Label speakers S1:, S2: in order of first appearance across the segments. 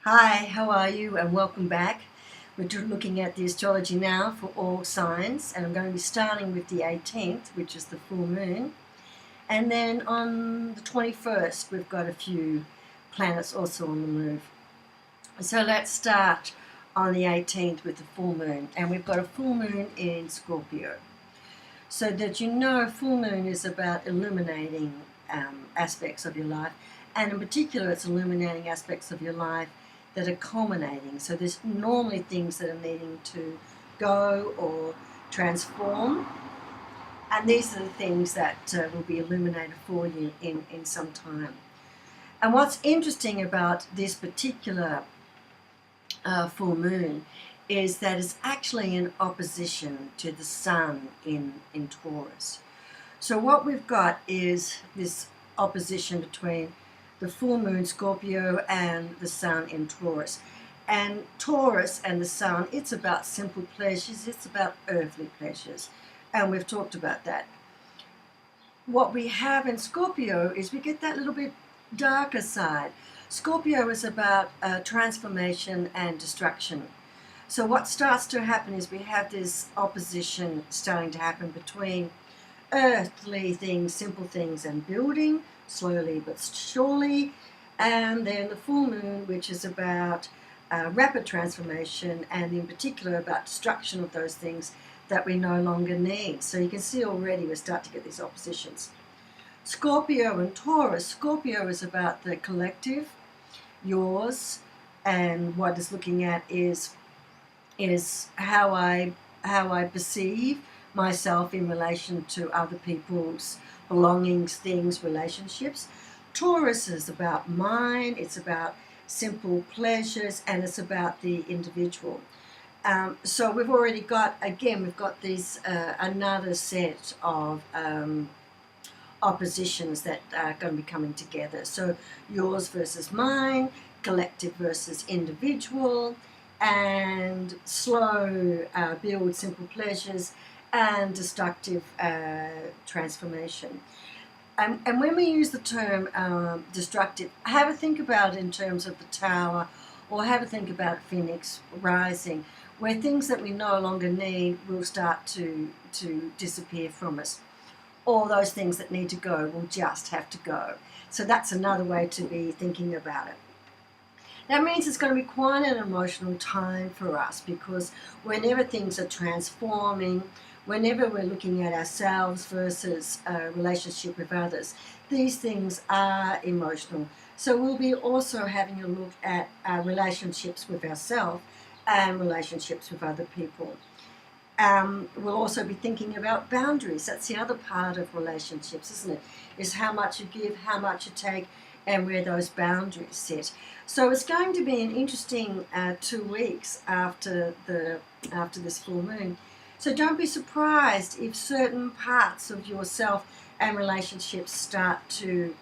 S1: Hi, how are you? And welcome back. We're looking at the astrology now for all signs, and I'm going to be starting with the 18th, which is the full moon. And then on the 21st, we've got a few planets also on the move. So let's start on the 18th with the full moon, and we've got a full moon in Scorpio. So that you know, full moon is about illuminating aspects of your life, and in particular, it's illuminating aspects of your life that are culminating. So there's normally things that are needing to go or transform, and these are the things that will be illuminated for you in some time. And what's interesting about this particular full moon is that it's actually in opposition to the sun in Taurus. So what we've got is this opposition between the full moon Scorpio and the sun in Taurus. And Taurus and the sun, it's about simple pleasures, it's about earthly pleasures. And we've talked about that. What we have in Scorpio is we get that little bit darker side. Scorpio is about transformation and destruction. So what starts to happen is we have this opposition starting to happen between earthly things, simple things, and building, slowly but surely, and then the full moon, which is about rapid transformation, and in particular about destruction of those things that we no longer need. So you can see already we start to get these oppositions. Scorpio and Taurus. Scorpio is about the collective, yours, and what it's looking at is how I perceive myself in relation to other people's belongings, things, relationships. Taurus is about mine, it's about simple pleasures, and it's about the individual. So we've already got, again, we've got these another set of oppositions that are going to be coming together. So yours versus mine, collective versus individual, and slow build, simple pleasures, and destructive transformation. And when we use the term destructive, have a think about it in terms of the tower, or have a think about Phoenix rising, where things that we no longer need will start to disappear from us. All those things that need to go will just have to go. So that's another way to be thinking about it. That means it's going to be quite an emotional time for us, because whenever things are transforming, whenever we're looking at ourselves versus a relationship with others, these things are emotional. So we'll be also having a look at our relationships with ourselves and relationships with other people. We'll also be thinking about boundaries. That's the other part of relationships, isn't it? Is how much you give, how much you take, and where those boundaries sit. So it's going to be an interesting 2 weeks after this full moon. So don't be surprised if certain parts of yourself and relationships start to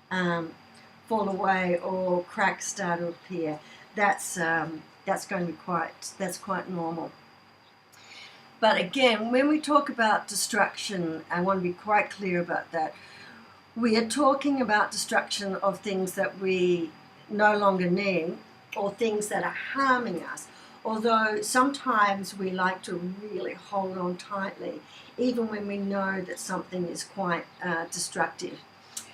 S1: fall away, or cracks start to appear. That's going to be quite normal. But again, when we talk about destruction, I want to be quite clear about that. We are talking about destruction of things that we no longer need, or things that are harming us. Although sometimes we like to really hold on tightly, even when we know that something is quite destructive.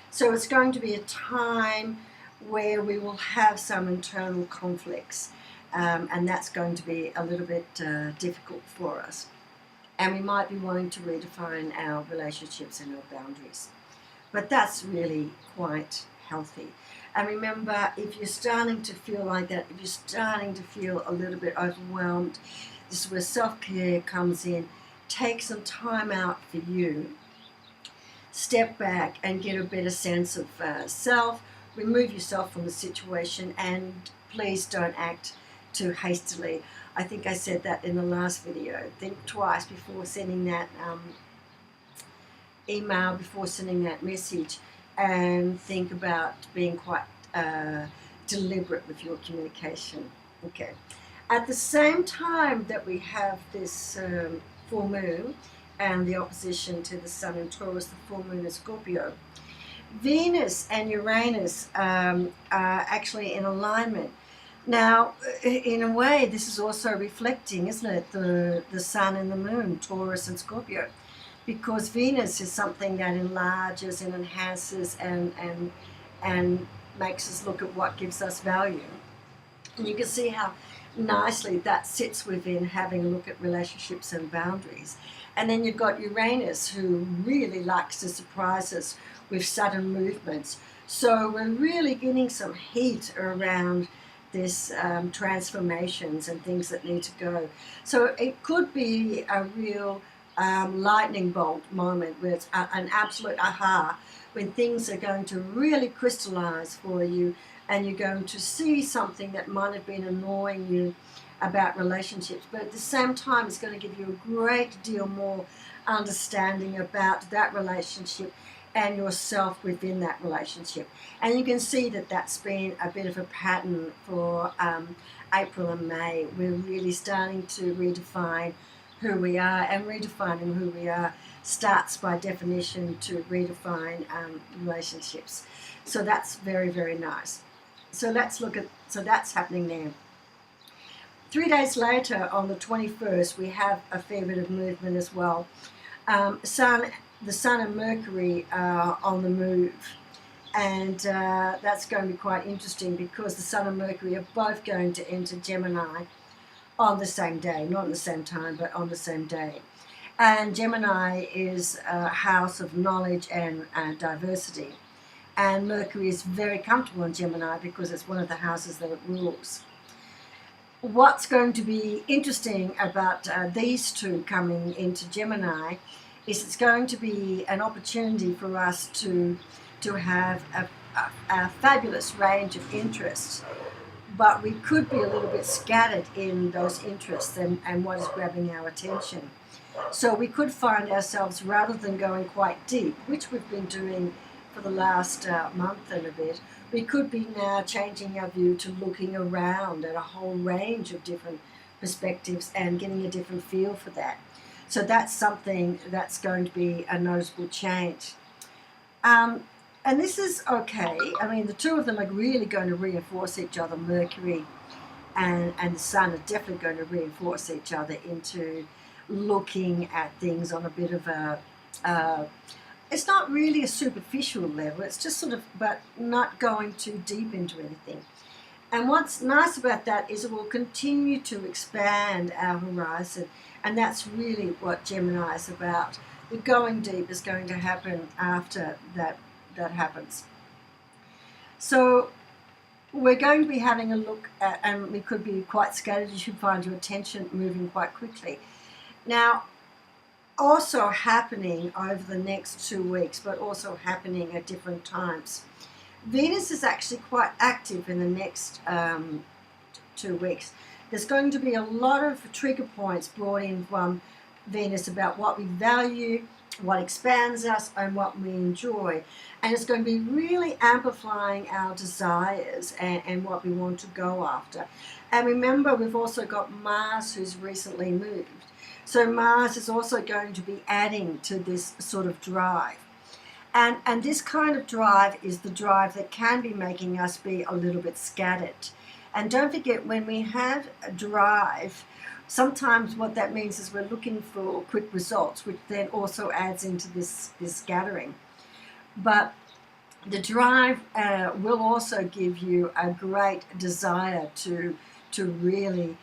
S1: So it's going to be a time where we will have some internal conflicts, and that's going to be a little bit difficult for us. And we might be wanting to redefine our relationships and our boundaries. But that's really quite healthy. And remember, if you're starting to feel like that, if you're starting to feel a little bit overwhelmed, this is where self-care comes in. Take some time out for you. Step back and get a better sense of self. Remove yourself from the situation, and please don't act too hastily. I think I said that in the last video. Think twice before sending that email, before sending that message, and think about being quite deliberate with your communication. Okay. At the same time that we have this full moon and the opposition to the sun in Taurus, the full moon in Scorpio, Venus and Uranus are actually in alignment. Now, in a way, this is also reflecting, isn't it, the sun and the moon, Taurus and Scorpio, because Venus is something that enlarges and enhances and makes us look at what gives us value. And you can see how nicely that sits within having a look at relationships and boundaries. And then you've got Uranus, who really likes to surprise us with sudden movements. So we're really getting some heat around this transformations and things that need to go. So it could be a real lightning bolt moment where it's an absolute aha, when things are going to really crystallize for you and you're going to see something that might have been annoying you about relationships, but at the same time it's going to give you a great deal more understanding about that relationship and yourself within that relationship. And you can see that that's been a bit of a pattern for April and May. We're really starting to redefine who we are, and redefining who we are starts by definition to redefine relationships. So that's very, very nice. So let's look at, so that's happening there. 3 days later, on the 21st, we have a fair bit of movement as well. The Sun and Mercury are on the move, and that's going to be quite interesting because the Sun and Mercury are both going to enter Gemini on the same day, not at the same time, but on the same day. And Gemini is a house of knowledge and diversity. And Mercury is very comfortable in Gemini because it's one of the houses that it rules. What's going to be interesting about these two coming into Gemini is it's going to be an opportunity for us to have a fabulous range of interests, but we could be a little bit scattered in those interests and what is grabbing our attention. So we could find ourselves, rather than going quite deep, which we've been doing for the last month and a bit, we could be now changing our view to looking around at a whole range of different perspectives and getting a different feel for that. So that's something that's going to be a noticeable change. And this is okay. I mean, the two of them are really going to reinforce each other. Mercury and the Sun are definitely going to reinforce each other into looking at things on a bit of a, it's not really a superficial level, it's just sort of, but not going too deep into anything. And what's nice about that is it will continue to expand our horizon, and that's really what Gemini is about. The going deep is going to happen after that happens. So we're going to be having a look at, and we could be quite scattered. You should find your attention moving quite quickly. Now, also happening over the next 2 weeks, but also happening at different times. Venus is actually quite active in the next 2 weeks. There's going to be a lot of trigger points brought in from Venus about what we value, what expands us, and what we enjoy. And it's going to be really amplifying our desires and what we want to go after. And remember, we've also got Mars, who's recently moved. So Mars is also going to be adding to this sort of drive. And this kind of drive is the drive that can be making us be a little bit scattered. And don't forget, when we have a drive, sometimes what that means is we're looking for quick results, which then also adds into this scattering. But the drive will also give you a great desire to really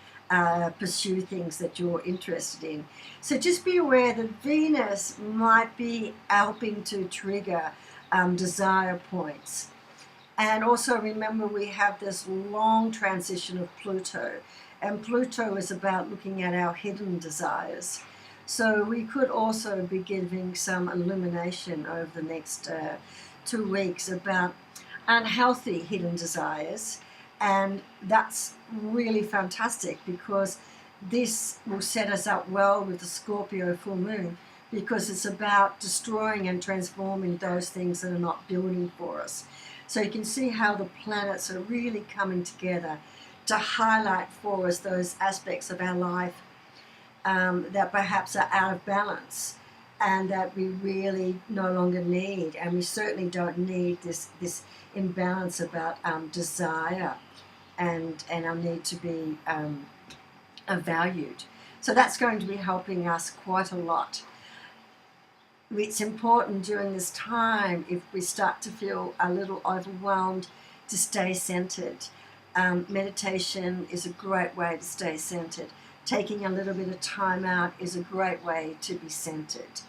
S1: pursue things that you're interested in. So just be aware that Venus might be helping to trigger desire points. And also remember, we have this long transition of Pluto, and Pluto is about looking at our hidden desires. So we could also be giving some illumination over the next 2 weeks about unhealthy hidden desires. And that's really fantastic because this will set us up well with the Scorpio full moon, because it's about destroying and transforming those things that are not building for us. So you can see how the planets are really coming together to highlight for us those aspects of our life that perhaps are out of balance and that we really no longer need. And we certainly don't need this imbalance about desire and our need to be valued. So that's going to be helping us quite a lot. It's important during this time, if we start to feel a little overwhelmed, to stay centered. Meditation is a great way to stay centered. Taking a little bit of time out is a great way to be centered.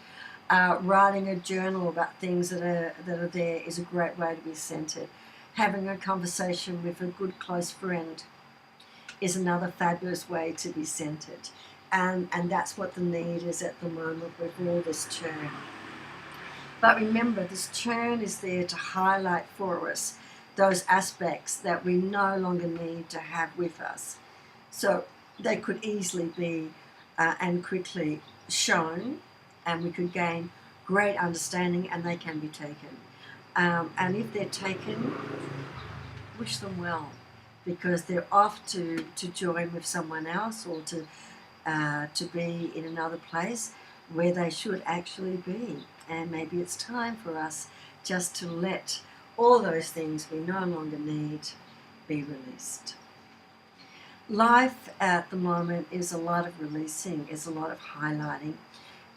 S1: Writing a journal about things that are there is a great way to be centered. Having a conversation with a good close friend is another fabulous way to be centered. And that's what the need is at the moment with all this churn. But remember, this churn is there to highlight for us those aspects that we no longer need to have with us. So they could easily be and quickly shown, and we could gain great understanding, and they can be taken. And if they're taken, wish them well, because they're off to join with someone else, or to be in another place where they should actually be. And maybe it's time for us just to let all those things we no longer need be released. Life at the moment is a lot of releasing, is a lot of highlighting.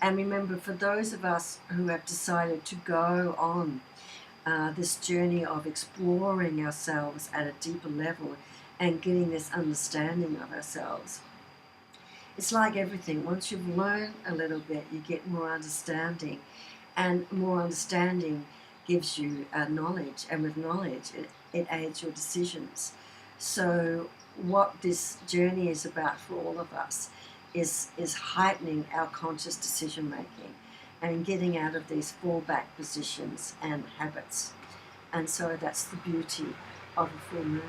S1: And remember, for those of us who have decided to go on this journey of exploring ourselves at a deeper level and getting this understanding of ourselves, it's like everything. Once you've learned a little bit, you get more understanding. And more understanding gives you knowledge. And with knowledge, it aids your decisions. So what this journey is about for all of us is heightening our conscious decision making and getting out of these fallback positions and habits. And so that's the beauty of a full moon.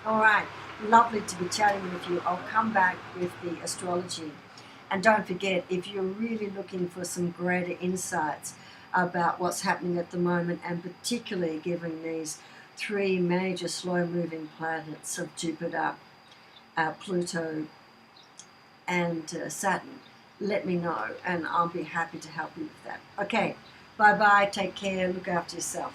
S1: All right, lovely to be chatting with you. I'll come back with the astrology. And don't forget, if you're really looking for some greater insights about what's happening at the moment, and particularly given these three major slow-moving planets of Jupiter, Pluto, and Saturn, let me know, and I'll be happy to help you with that. Okay, bye-bye, take care, look after yourself.